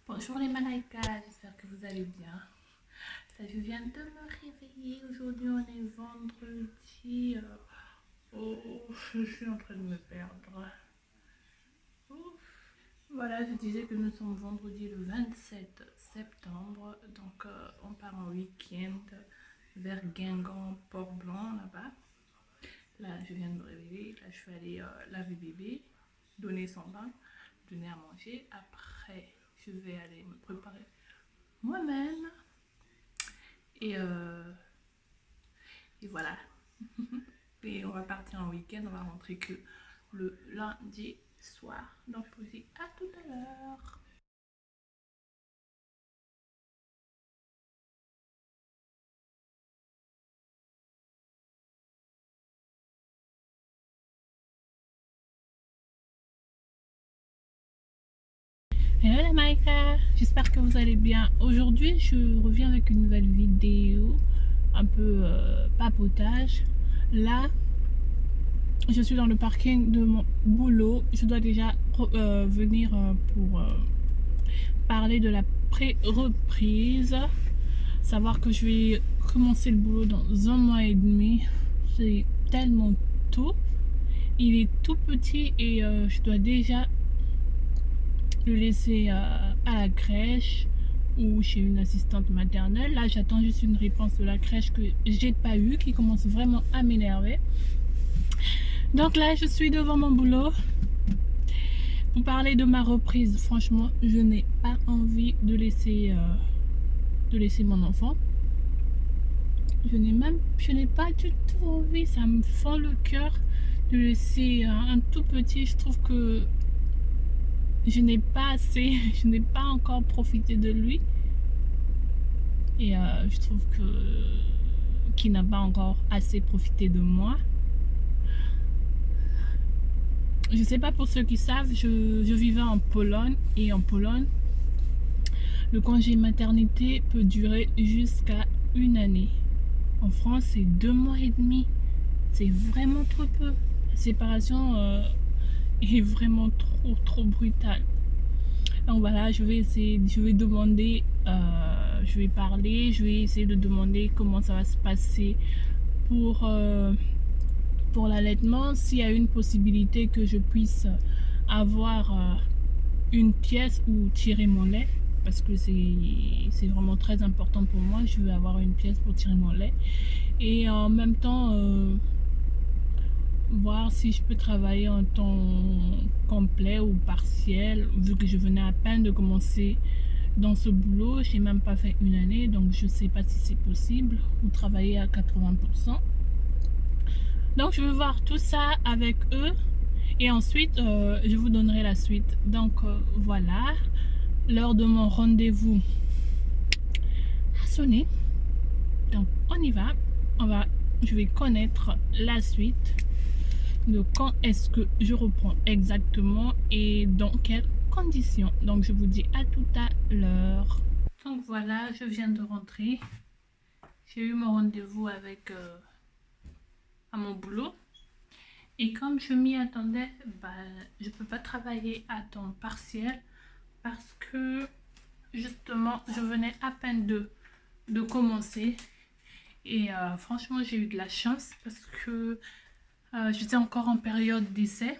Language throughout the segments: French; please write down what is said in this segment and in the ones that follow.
Bonjour les malaïkas, j'espère que vous allez bien. Là, je viens de me réveiller. Aujourd'hui, on est vendredi. Je suis en train de me perdre. Voilà, je disais que nous sommes vendredi le 27 septembre. Donc, on part en week-end vers Guingamp, Port-Blanc, là-bas. Là, je viens de me réveiller. Là, je suis allée laver bébé, donner son bain, donner à manger. Après, je vais aller me préparer moi-même. Et voilà. Et on va partir en week-end. On va rentrer que le lundi soir. Donc, je vous dis à tout à l'heure. Hello les Maïka, j'espère que vous allez bien. Aujourd'hui, je reviens avec une nouvelle vidéo, un peu papotage. Là, je suis dans le parking de mon boulot. Je dois déjà venir pour parler de la pré-reprise. Savoir que je vais commencer le boulot dans 1 mois et demi. C'est tellement tôt. Il est tout petit et je dois déjà le laisser à la crèche ou chez une assistante maternelle. Là, j'attends juste une réponse de la crèche que j'ai pas eu, qui commence vraiment à m'énerver. Donc là, je suis devant mon boulot pour parler de ma reprise. Franchement, je n'ai pas envie de laisser mon enfant. Je n'ai pas du tout envie. Ça me fend le cœur de laisser un tout petit. Je trouve que je n'ai pas encore profité de lui. Et je trouve qu'il n'a pas encore assez profité de moi. Je sais pas, pour ceux qui savent, je vivais en Pologne. Et en Pologne, le congé maternité peut durer jusqu'à 1 année. En France, c'est 2 mois et demi. C'est vraiment trop peu. La séparation est vraiment trop brutale. Donc voilà, je vais demander, je vais parler, je vais essayer de demander comment ça va se passer pour l'allaitement, s'il y a une possibilité que je puisse avoir une pièce où tirer mon lait, parce que c'est vraiment très important pour moi. Je veux avoir une pièce pour tirer mon lait et en même temps voir si je peux travailler en temps complet ou partiel, vu que je venais à peine de commencer dans ce boulot. J'ai même pas fait 1 année, donc je sais pas si c'est possible, ou travailler à 80%. Donc je vais voir tout ça avec eux et ensuite je vous donnerai la suite. Donc voilà, l'heure de mon rendez-vous a sonné. Donc on y va, je vais connaître la suite de quand est-ce que je reprends exactement et dans quelles conditions. Donc je vous dis à tout à l'heure. Donc voilà, je viens de rentrer. J'ai eu mon rendez-vous avec à mon boulot. Et comme je m'y attendais, je peux pas travailler à temps partiel parce que justement je venais à peine de commencer. Et franchement, j'ai eu de la chance parce que j'étais encore en période d'essai.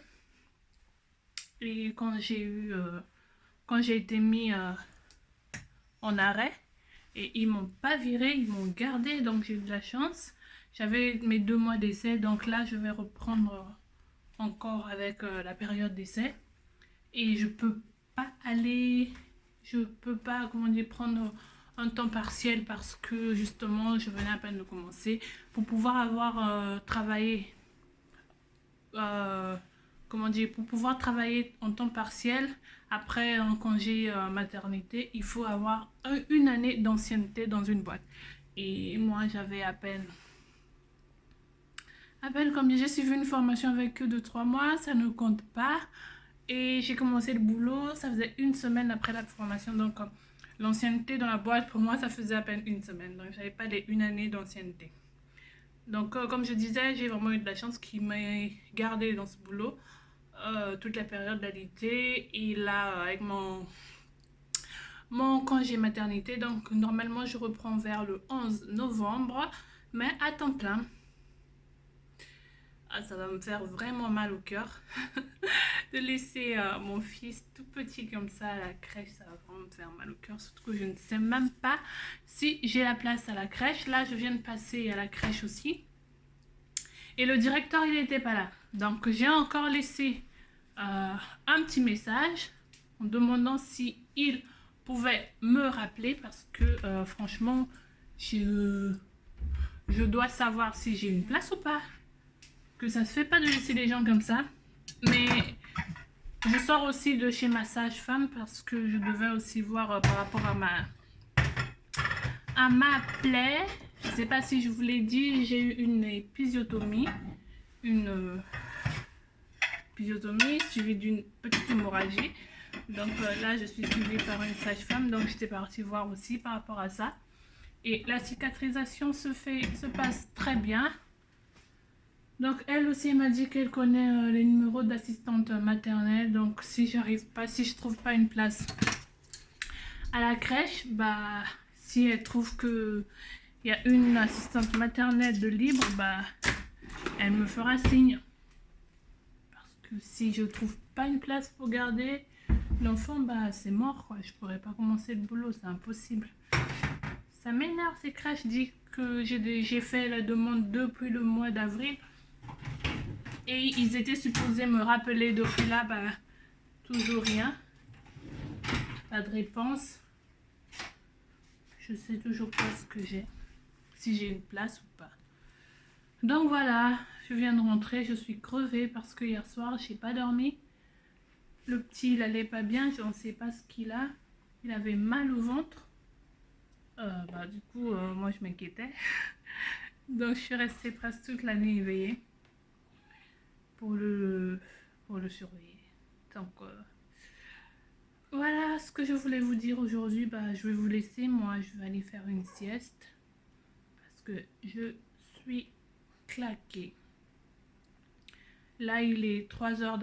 Et quand j'ai été mis en arrêt, et ils m'ont pas viré, ils m'ont gardé, donc j'ai eu de la chance. J'avais mes 2 mois d'essai, donc là je vais reprendre encore avec la période d'essai. Et je peux pas comment dire, prendre un temps partiel parce que justement je venais à peine de commencer. Pour pouvoir avoir travaillé comment dire, pour pouvoir travailler en temps partiel après un congé maternité, il faut avoir 1 année d'ancienneté dans une boîte. Et moi j'avais à peine comme j'ai suivi une formation avec eux de 3 mois, ça ne compte pas. Et j'ai commencé le boulot, ça faisait 1 semaine après la formation. Donc l'ancienneté dans la boîte, pour moi, ça faisait à peine 1 semaine. Donc j'avais pas les 1 année d'ancienneté. Donc, comme je disais, j'ai vraiment eu de la chance qu'il m'ait gardé dans ce boulot toute la période de l'été. Et là, avec mon congé maternité, donc normalement, je reprends vers le 11 novembre, mais à temps plein. Ah, ça va me faire vraiment mal au cœur de laisser mon fils tout petit comme ça à la crèche. Ça va vraiment me faire mal au cœur, surtout que je ne sais même pas si j'ai la place à la crèche. Là, je viens de passer à la crèche aussi. Et le directeur, il n'était pas là. Donc, j'ai encore laissé un petit message en demandant si il pouvait me rappeler parce que franchement, je dois savoir si j'ai une place ou pas. Que ça se fait pas de laisser les gens comme ça. Mais je sors aussi de chez ma sage-femme parce que je devais aussi voir par rapport à ma plaie. Je sais pas si je vous l'ai dit, j'ai eu une épisiotomie. Une épisiotomie suivie d'une petite hémorragie. Donc là, je suis suivie par une sage-femme. Donc j'étais partie voir aussi par rapport à ça. Et la cicatrisation se passe très bien. Donc elle aussi m'a dit qu'elle connaît les numéros d'assistante maternelle. Donc si je trouve pas une place à la crèche, bah si elle trouve que il y a une assistante maternelle de libre, bah elle me fera signe. Parce que si je trouve pas une place pour garder l'enfant, bah c'est mort quoi. Je pourrais pas commencer le boulot, c'est impossible. Ça m'énerve ces crèches. Je dis que j'ai fait la demande depuis le mois d'avril. Et ils étaient supposés me rappeler depuis là, bah, toujours rien. Pas de réponse. Je sais toujours pas ce que j'ai. Si j'ai une place ou pas. Donc voilà, je viens de rentrer. Je suis crevée parce que hier soir, j'ai pas dormi. Le petit, il allait pas bien. Je ne sais pas ce qu'il a. Il avait mal au ventre. Bah, du coup, moi, je m'inquiétais. Donc, je suis restée presque toute la nuit éveillée pour le surveiller. Donc, voilà ce que je voulais vous dire aujourd'hui. Bah, je vais vous laisser. Moi, je vais aller faire une sieste parce que je suis claquée. Là, il est 3h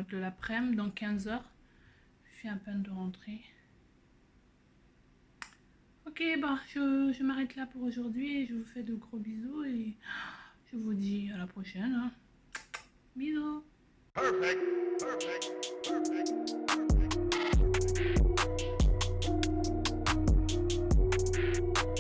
de l'après-midi, donc 15h. Je suis à peine de rentrer. Ok, bah, je m'arrête là pour aujourd'hui. Je vous fais de gros bisous et je vous dis à la prochaine. Hein. Bisous. Perfect. Perfect. Perfect. Perfect.